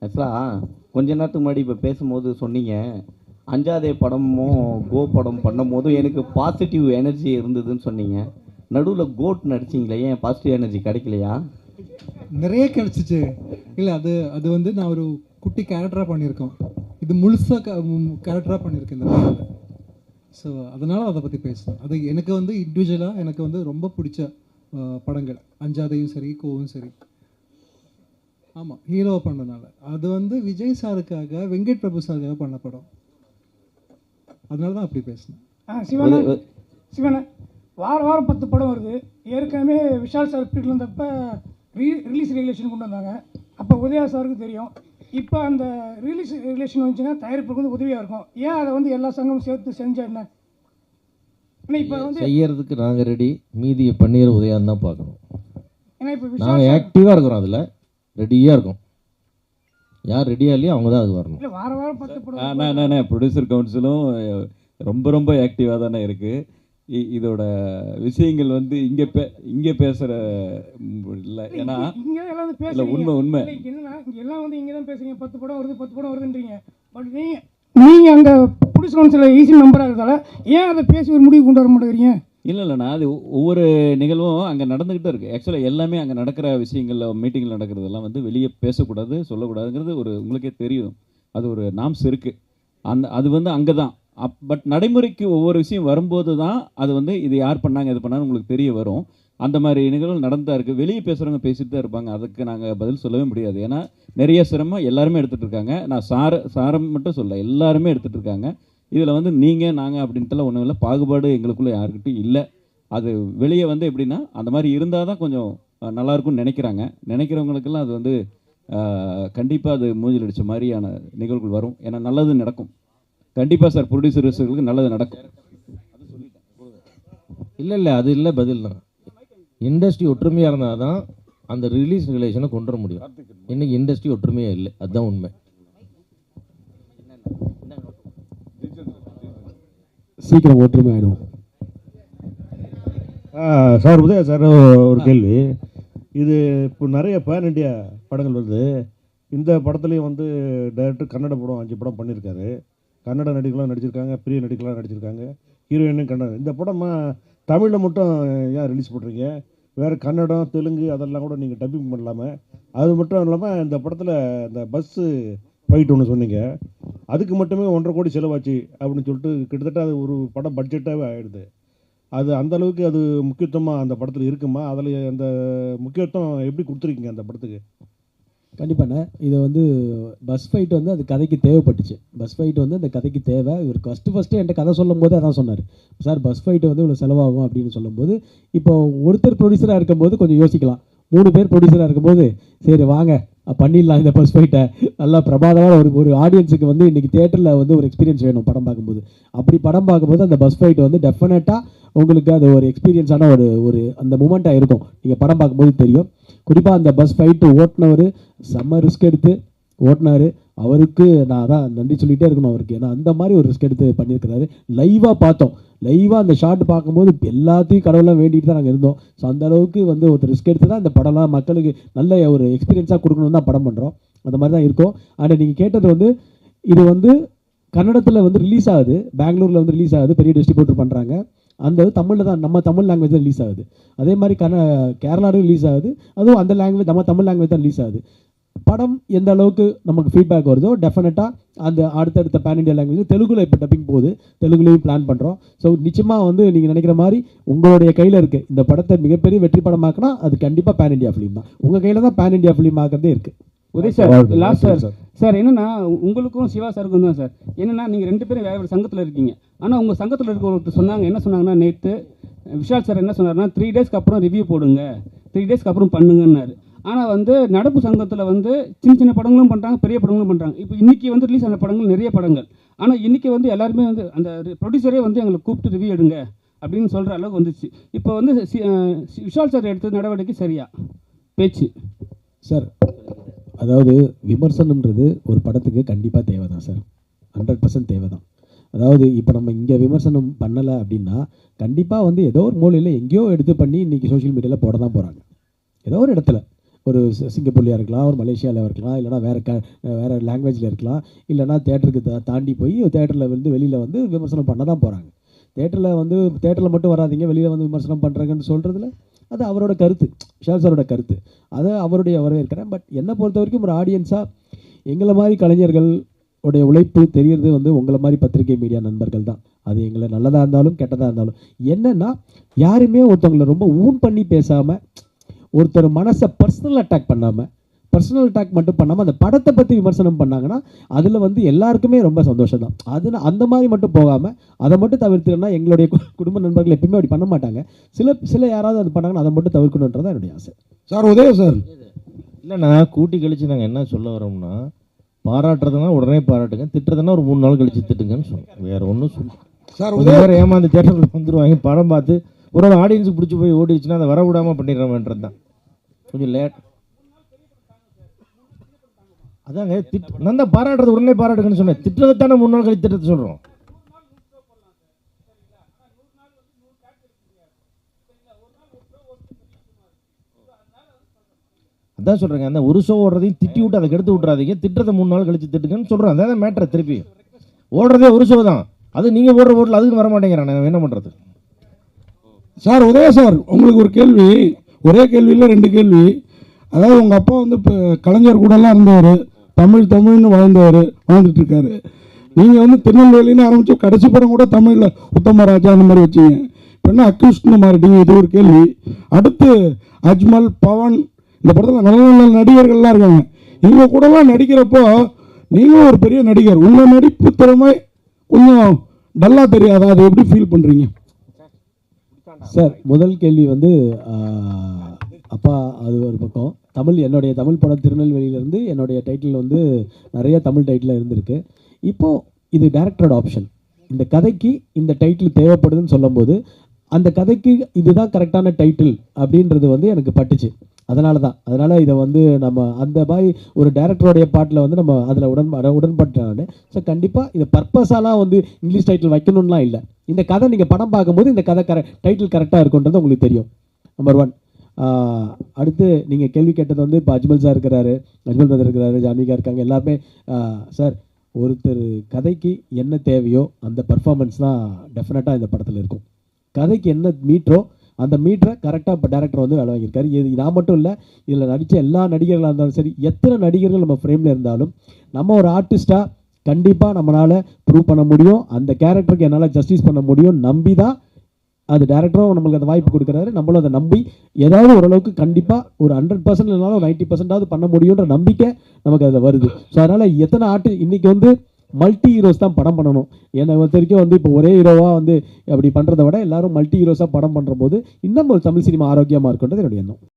ஆக்சுவலாக கொஞ்ச நேரத்துக்கு முன்னாடி இப்போ பேசும்போது சொன்னீங்க, அஞ்சாதே படமும் கோ படம் பண்ணும்போதும் எனக்கு பாசிட்டிவ் எனர்ஜி இருந்ததுன்னு சொன்னீங்க. நடுவில் கோட் நடிச்சிங்களே, ஏன் பாசிட்டிவ் எனர்ஜி கிடைக்கலையா? நிறைய கிடச்சிச்சு. இல்லை, அது அது வந்து நான் ஒரு குட்டி கேரக்டராக பண்ணியிருக்கோம். இது முழுசாக கேரக்டராக பண்ணியிருக்கேன் இந்த படத்தில். ஸோ அதனால் அதை பற்றி பேசுகிறேன். அது எனக்கு வந்து இண்டிவிஜுவலாக எனக்கு வந்து ரொம்ப பிடிச்ச படங்கள். அஞ்சாதையும் சரி, கோவும் சரி. ஆமாம், ஹீரோவை பண்ணனால. அது வந்து விஜய் சாருக்காக, வெங்கட் பிரபு சாருக்காக பண்ண படம். அதனால தான் அப்படி பேசினேன். சிவனை வாரம் 10 படம் வருது. ஏற்கனவே விஷால் சார் பீரியட் இருந்தப்போ ரிலீஸ் ரெகுலேஷன் கொண்டு வந்தாங்க. அப்போ உதயா சாருக்கு தெரியும். இப்போ அந்த ரிலீஸ் ரெகுலேஷன் வந்துச்சுன்னா தயாரிப்புக்கு வந்து உதவியாக இருக்கும். ஏன் அதை வந்து எல்லா சங்கமும் சேர்த்து செஞ்சா என்ன? ஆனால் இப்போ வந்து செய்யறதுக்கு நாங்கள் ரெடி, மீதியை பண்ணிடுற உதயான்னு தான் பார்க்கணும். ஏன்னா இப்போ நாங்கள் ஆக்டிவாக இருக்கிறோம், அதில் ரெடியாக இருக்கும். யார் ரெடியாக இல்லையோ அவங்க தான் அது வரணும். இல்லை, வாரம் 10 படம். என்ன ப்ரொடியூசர் கவுன்சிலும் ரொம்ப ஆக்டிவாக தானே இருக்குது. இதோட விஷயங்கள் வந்து இங்கே பேசுகிற இல்லை. ஏன்னா இங்கே எல்லாம் வந்து இல்லை, உண்மை என்னன்னா இங்கே எல்லாம் வந்து இங்கே தான் பேசுறீங்க. 10 படம் வருதுன்றீங்க. பட் நீங்கள் அங்கே ப்ரொடியூசர் கவுன்சிலில் ஈஸி நம்பராக இருக்கிறதால ஏன் அதை பேசி ஒரு முடிவு கொண்டு வர மாட்டேங்கிறீங்க? இல்லைண்ணா, அது ஒவ்வொரு நிகழ்வும் அங்கே நடந்துக்கிட்டே இருக்குது. ஆக்சுவலாக எல்லாமே அங்கே நடக்கிற விஷயங்களில், மீட்டிங்கில் நடக்கிறதெல்லாம் வந்து வெளியே பேசக்கூடாது, சொல்லக்கூடாதுங்கிறது ஒரு உங்களுக்கே தெரியும். அது ஒரு நாம்ஸ் இருக்குது. அது வந்து அங்கே தான். பட் நடைமுறைக்கு ஒவ்வொரு விஷயம் வரும்போது தான் அது வந்து இது யார் பண்ணாங்க, இது பண்ணாங்க உங்களுக்கு தெரிய வரும். அந்த மாதிரி நிகழ்வுகள் நடந்தா இருக்குது. வெளியே பேசுகிறவங்க பேசிட்டு தான் இருப்பாங்க. அதுக்கு நாங்கள் பதில் சொல்லவே முடியாது. ஏன்னா நிறைய சிரமம் எல்லாருமே எடுத்துகிட்டு இருக்காங்க. நான் சாரம் மட்டும் சொல்ல, எல்லாருமே எடுத்துகிட்டு இருக்காங்க. இதில் வந்து நீங்கள் நாங்கள் அப்படின்ட்டுலாம் ஒன்றும் இல்லை. பாகுபாடு எங்களுக்குள்ளே யாருக்கிட்டையும் இல்லை. அது வெளியே வந்து எப்படின்னா அந்த மாதிரி இருந்தால் தான் கொஞ்சம் நல்லாயிருக்கும்னு நினைக்கிறவங்களுக்கெல்லாம் அது வந்து கண்டிப்பாக அது மூஞ்சில் அடித்த மாதிரியான நிகழ்வுகள் வரும். ஏன்னா நல்லது நடக்கும் கண்டிப்பாக சார். ப்ரொடியூசர்களுக்கு நல்லது நடக்கும். இல்லை, அது இல்லை பதில் தான். இண்டஸ்ட்ரி ஒற்றுமையாக இருந்தால் தான் அந்த ரிலீஸ் ரெகுலேஷனை கொண்டு வர முடியும். இன்னைக்கு இண்டஸ்ட்ரி ஒற்றுமையாக இல்லை, அதுதான் உண்மை. சீக்கிரம் ஒற்றுமை ஆகிடும் சார். உதயா சார், ஒரு கேள்வி. இது இப்போ நிறைய பேன் இண்டியா படங்கள் வருது. இந்த படத்துலேயும் வந்து டைரக்டர் கன்னட படம் 5 படம் பண்ணியிருக்காரு. கன்னட நடிகர்களாக நடிச்சிருக்காங்க, பெரிய நடிகர்களாக நடிச்சிருக்காங்க, ஹீரோயினும் கன்னடம். இந்த படம் தமிழில் மட்டும் ஏன் ரிலீஸ் பண்ணுறீங்க? வேறு கன்னடம், தெலுங்கு அதெல்லாம் கூட நீங்கள் டப்பிங் பண்ணலாமல். அது மட்டும் இல்லாமல் இந்த படத்தில் இந்த பஸ்ஸு ஃபைட் ஒன்று சொன்னீங்க, அதுக்கு மட்டுமே 1.5 கோடி செலவாச்சு அப்படின்னு சொல்லிட்டு கிட்டத்தட்ட அது ஒரு படம் பட்ஜெட்டாகவே ஆகிடுது. அது அந்தளவுக்கு அது முக்கியத்துவமாக அந்த படத்தில் இருக்குமா? அதில் அந்த முக்கியத்துவம் எப்படி கொடுத்துருக்கீங்க அந்த படத்துக்கு? கண்டிப்பாண்ணே. இதை வந்து பஸ் ஃபைட் வந்து அது கதைக்கு தேவைப்பட்டுச்சு. பஸ் ஃபைட் வந்து அந்த கதைக்கு தேவை. இவர் ஃபஸ்ட்டு என்கிட்ட கதை சொல்லும் போது அதான் சொன்னார், சார் பஸ் ஃபைட்டு வந்து இவ்வளோ செலவாகும் அப்படின்னு சொல்லும்போது, இப்போ ஒருத்தர் ப்ரொடியூசராக இருக்கும்போது கொஞ்சம் யோசிக்கலாம். 3 பேர் ப்ரொடியூசராக இருக்கும்போது சரி வாங்க பண்ணிடலாம் இந்த பஸ் ஃபைட்டை. நல்லா பிரமாதமான ஒரு ஆடியன்ஸுக்கு வந்து இன்றைக்கி தேட்டரில் வந்து ஒரு எக்ஸ்பீரியன்ஸ் வேணும் படம் பார்க்கும்போது. அப்படி படம் பார்க்கும்போது அந்த பஸ் ஃபைட் வந்து டெஃபினட்டாக உங்களுக்கு அது ஒரு எக்ஸ்பீரியன்ஸான ஒரு அந்த மூமெண்ட்டாக இருக்கும். நீங்கள் படம் பார்க்கும்போது தெரியும். குறிப்பாக அந்த பஸ் ஃபைட்டு ஓட்டுனவர் செம்ம ரிஸ்க் எடுத்து ஓட்டினார். அவருக்கு நான் அதான் நன்றி சொல்லிகிட்டே இருக்கணும் அவருக்கு. ஏன்னா அந்த மாதிரி ஒரு ரிஸ்க் எடுத்து பண்ணியிருக்கிறாரு. லைவாக பார்த்தோம். லைவாக அந்த ஷாட் பார்க்கும்போது எல்லாத்தையும் கடவுளாக வேண்டிட்டு தான் நாங்கள் இருந்தோம். ஸோ அந்த அளவுக்கு வந்து ஒரு ரிஸ்க் எடுத்து தான் இந்த படம்லாம் மக்களுக்கு நல்ல ஒரு எக்ஸ்பீரியன்ஸாக கொடுக்கணும்னு தான் படம் பண்ணுறோம். அந்த மாதிரி தான் இருக்கும். ஆனால் நீங்கள் கேட்டது வந்து இது வந்து கன்னடத்தில் வந்து ரிலீஸ் ஆகுது, பெங்களூரில் வந்து ரிலீஸ் ஆகுது, பெரிய டிஸ்ட்ரிபியூட்டர் பண்ணுறாங்க. அந்த தமிழில் தான், நம்ம தமிழ் லாங்குவேஜ் தான் ரிலீஸ் ஆகுது. அதே மாதிரி கேரளாவும் ரிலீஸ் ஆகுது, அதுவும் அந்த லாங்குவேஜ் நம்ம தமிழ் லாங்குவேஜ் தான் ரிலீஸ் ஆகுது. படம் எந்த அளவுக்கு நமக்கு ஃபீட்பேக் வருதோ டெஃபினட்டாக அந்த அடுத்தடுத்த பேன் இண்டியா லாங்குவேஜ் தெலுங்குல இப்போ டப்பிங் போகுது, தெலுங்குலேயும் பிளான் பண்ணுறோம். ஸோ நிச்சயமாக வந்து நீங்கள் நினைக்கிற மாதிரி உங்களுடைய கையில் இருக்குது. இந்த படத்தை மிகப்பெரிய வெற்றி படமாக்கினா அது கண்டிப்பாக பேன் இண்டியா ஃபிலிம் தான். உங்கள் கையில் தான் பேன் இண்டியா ஃபிலிம் ஆகிறதே இருக்குது. உதய் சார், லாஸ்ட் சார் என்னன்னா உங்களுக்கும் சிவா சாருக்கும் தான் சார். என்னன்னா நீங்கள் 2 பேரும் வேறு சங்கத்தில் இருக்கீங்க. ஆனால் உங்கள் சங்கத்தில் இருக்க ஒருத்தர் சொன்னாங்க, என்ன சொன்னாங்கன்னா, நேற்று விஷால் சார் என்ன சொன்னார்னா 3 டேஸ்க்கு அப்புறம் ரிவ்யூ போடுங்க, 3 டேஸ்க்கு அப்புறம் பண்ணுங்கன்னாரு. ஆனால் வந்து நடப்பு சங்கத்தில் வந்து சின்ன படங்களும் பண்ணுறாங்க, பெரிய படங்களும் பண்ணுறாங்க. இப்போ இன்றைக்கி வந்து ரிலீஸ் ஆன படங்கள் நிறைய படங்கள். ஆனால் இன்றைக்கி வந்து எல்லாருமே வந்து அந்த ப்ரொடியூசரே வந்து எங்களை கூப்பிட்டு ரிவ்யூ எடுங்க அப்படின்னு சொல்கிற அளவுக்கு வந்துச்சு. இப்போ வந்து விஷால் சார் எடுத்த நடவடிக்கை சரியா பேச்சு சார்? அதாவது விமர்சனம்ன்றது ஒரு படத்துக்கு கண்டிப்பாக தேவை தான் சார், 100% தேவை தான். அதாவது இப்போ நம்ம இங்கே விமர்சனம் பண்ணலை அப்படின்னா கண்டிப்பாக வந்து ஏதோ ஒரு மூலையில் எங்கேயோ எடுத்து பண்ணி இன்றைக்கி சோஷியல் மீடியாவில் போட தான் போகிறாங்க, ஏதோ ஒரு இடத்துல. ஒரு சிங்கப்பூர்லையாக இருக்கலாம், ஒரு மலேசியாவில் இருக்கலாம், இல்லைனா வேறு லாங்குவேஜில் இருக்கலாம், இல்லைனா தேட்டருக்கு தாண்டி போய் தேட்டரில் வந்து வெளியில் வந்து விமர்சனம் பண்ண தான் போகிறாங்க. தேட்டரில் மட்டும் வராதிங்க, வெளியில் வந்து விமர்சனம் பண்ணுறாங்கன்னு சொல்கிறதுல அது அவரோட கருத்து, விஷால் சாரோட கருத்து, அதை அவருடைய வரவேற்கிறேன். பட் என்னை பொறுத்த வரைக்கும் ஒரு ஆடியன்ஸாக எங்களை மாதிரி கலைஞர்கள் உடைய உழைப்பு தெரியறது வந்து உங்களை மாதிரி பத்திரிகை மீடியா நண்பர்கள் தான். அது எங்களை நல்லதாக இருந்தாலும் கெட்டதாக இருந்தாலும் என்னென்னா, யாருமே ஒருத்தவங்களை ரொம்ப ஊன் பண்ணி பேசாமல், ஒருத்தர் மனசை பர்சனல் அட்டாக் மட்டும் பண்ணாமல் அந்த படத்தை பற்றி விமர்சனம் பண்ணாங்கன்னா அதில் வந்து எல்லாருக்குமே ரொம்ப சந்தோஷம் தான். அந்த மாதிரி மட்டும் போகாமல் அதை மட்டும் தவிர்த்துனா எங்களுடைய குடும்ப நண்பர்கள் எப்பயுமே அப்படி பண்ண மாட்டாங்க. சில யாராவது அது பண்ணாங்கன்னா அதை மட்டும் தவிர்க்கணுன்றது தான் என்னுடைய ஆசை. சார் உதயம் சார், இல்லைண்ணா கூட்டி கழிச்சு நாங்கள் என்ன சொல்ல வரோம்னா, பாராட்டுறதுனா உடனே பாராட்டுங்க, திட்டுறதுனா ஒரு 3 நாள் கழிச்சு திட்டுங்கன்னு சொல்லுவோம். வேறு ஒன்றும் சொல்லுவோம் சார் கொஞ்சம் பேர் ஏமாந்து தேட்டரில் வந்துடுவாங்க, படம் பார்த்து ஒரு ஆடியன்ஸுக்கு பிடிச்சி போய் ஓடிடுச்சுன்னா அதை வர விடாமல் பண்ணிடுறோம்ன்றது தான் கொஞ்சம் லேட். அதாங்க நான் தான் பாராட்டுறது உடனே பாராட்டுங்கன்னு சொன்னேன், திட்டுறது தானே 3 நாள் கழிச்சு திட்டத்தை சொல்கிறோம். அதான் சொல்கிறேங்க, அந்த ஒரு ஷோ ஓடுறதையும் திட்டி விட்டு அதை கெடுத்து விட்றாதீங்க, திட்டத்தை 3 நாள் கழிச்சு திட்டுங்கன்னு சொல்கிறேன். அதான் மேட்ரை. திருப்பி ஓடுறதே ஒரு ஷோ தான், அது நீங்கள் ஓடுற ஓட்டில் அதுக்கு வர மாட்டேங்கிறான், என்ன பண்ணுறது? சார் உதய சார், உங்களுக்கு ஒரு கேள்வி, ஒரே கேள்வியில் 2 கேள்வி. அதாவது உங்கள் அப்பா வந்து இப்போ கலைஞர் கூடலாம் இருந்தவர், தமிழ்னு வாழ்ந்துட்டு இருக்காரு. நீங்கள் வந்து திருநெல்வேலின்னு ஆரம்பித்து கடைசி படம் கூட தமிழில் உத்தமராஜா அந்த மாதிரி வச்சிங்க. இப்போ என்ன அக்யூஸ்ட்னு மாறிட்டீங்க? இது ஒரு கேள்வி. அடுத்து அஜ்மல், பவன், இந்த படத்தில் நல்ல நல்ல நடிகர்கள்லாம் இருக்காங்க. இவங்க கூடலாம் நடிக்கிறப்போ நீங்களும் ஒரு பெரிய நடிகர், உங்கள் நடிப்பு திறமை கொஞ்சம் டல்லாக தெரியாதா? அதை எப்படி ஃபீல் பண்ணுறீங்க சார்? முதல் கேள்வி வந்து அப்பா, அது ஒரு பக்கம். என்னுடைய தமிழ் படம் திருநெல்வேலியிலேருந்து என்னுடைய டைட்டில் வந்து நிறைய தமிழ் டைட்டில் இருந்திருக்கு. இப்போது இது டைரக்டரோட ஆப்ஷன். இந்த கதைக்கு இந்த டைட்டில் தேவைப்படுதுன்னு சொல்லும்போது அந்த கதைக்கு இதுதான் கரெக்டான டைட்டில் அப்படின்றது வந்து எனக்கு பட்டுச்சு. அதனால் இதை வந்து நம்ம அந்த மாதிரி ஒரு டைரக்டருடைய பாட்டில் வந்து நம்ம அதில் உடன்பட்டாங்க. ஸோ கண்டிப்பாக இதை பர்பஸாலாம் வந்து இங்கிலீஷ் டைட்டில் வைக்கணும்லாம் இல்லை. இந்த கதை நீங்கள் படம் பார்க்கும்போது இந்த கதை டைட்டில் கரெக்டாக இருக்குன்றது உங்களுக்கு தெரியும். நம்பர் 1. அடுத்து நீங்கள் கேள்வி கேட்டது வந்து இப்போ அஜ்மல் சார் இருக்கிறாரு, அஜ்மல் பிரதர் இருக்கிறாரு, ஜான்விகா இருக்காங்க, எல்லாருமே. சார், ஒருத்தர் கதைக்கு என்ன தேவையோ அந்த பர்ஃபார்மன்ஸ் தான் டெஃபினட்டாக இந்த படத்தில் இருக்கும். கதைக்கு என்ன மீட்டரோ அந்த மீட்டரை கரெக்டாக இப்போ டேரக்டர் வந்து வேலை வாங்கியிருக்காரு. இது நான் மட்டும் இல்லை, இதில் நடித்த எல்லா நடிகர்களாக இருந்தாலும் சரி, எத்தனை நடிகர்கள் நம்ம ஃப்ரேமில் இருந்தாலும் நம்ம ஒரு ஆர்டிஸ்ட்டாக கண்டிப்பாக நம்மளால் ப்ரூவ் பண்ண முடியும், அந்த கேரக்டருக்கு என்னால் ஜஸ்டிஸ் பண்ண முடியும். நம்பி தான் அது டேரக்டரும் நம்மளுக்கு அந்த வாய்ப்பு கொடுக்குறாரு. நம்மளும் அதை நம்பி ஏதாவது ஓரளவுக்கு கண்டிப்பாக ஒரு 100% இல்லைனாலும் ஒரு 90% பண்ண முடியுன்ற நம்பிக்கை நமக்கு அதில் வருது. ஸோ அதனால் எத்தனை இன்றைக்கி வந்து மல்டி ஹீரோஸ் தான் படம் பண்ணணும். என்னை பொறுத்த வரைக்கும் வந்து இப்போ ஒரே ஹீரோவாக வந்து அப்படி பண்ணுறதை விட எல்லாரும் மல்டி ஹீரோஸாக படம் பண்ணுற போது இன்னும் ஒரு தமிழ் சினிமா ஆரோக்கியமாக இருக்குன்றது என்னுடைய எண்ணம்.